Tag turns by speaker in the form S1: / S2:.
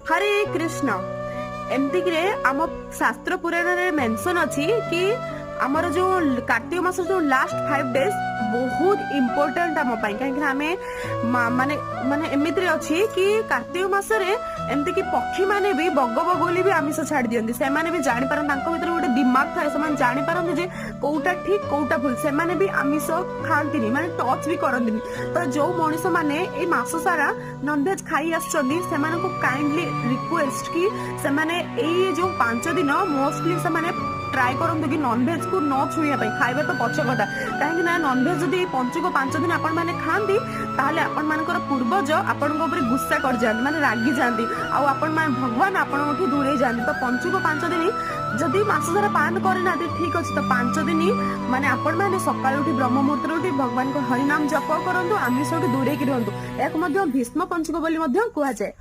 S1: हरे कृष्ण एमती कि आम शास्त्र पुराण रे मेंशन अछि कि आमर जो कार्तिक मास जो लास्ट 5 डेज बहुत इम्पोर्टेंट आम कहीं आम माने माने एमिति अच्छी कि कार्तिक मास रे एमती कि पक्षी माने भी बग बगुली भी आमिष छाड़ दियंती से माने भी जानि पारन तांको भीतर गोटे दिमाग थाए से जानि पारन जे कोउटा ठीक कोउटा भूल से माने भी आमिष खांतीनी माने टच भी करंतीनी तो जो मनीष माने ए मास सारा नॉनवेज खाई आछंदी से माने को काइंडली रिक्वेस्ट कि से माने ए जो 5 दिन मोस्टली से माने ट्राई करंतु कि नॉनवेज को न छुइया पई खाइबा तो पछ कथा काहे ना नॉनवेज जदी पंचुक 5 दिन आपण माने खांती ताहले आपण मानकर पूर्वज आपण को ऊपर गुस्सा कर जांती माने रागी जांती आ आपण माने भगवान आपण को दूरे जांती तो पंचुक 5 दिन जदि मास सारा पान करे ना ठीक अछि तो 5 दिन माने आपण माने सकाळ उठी ब्रह्म मुहूर्त उठी भगवान को हरि नाम जप करंतु आमिष को दूरे कि रहंतु एक मध्य भीष्म पंचुक बोली मध्य कुहा जाय।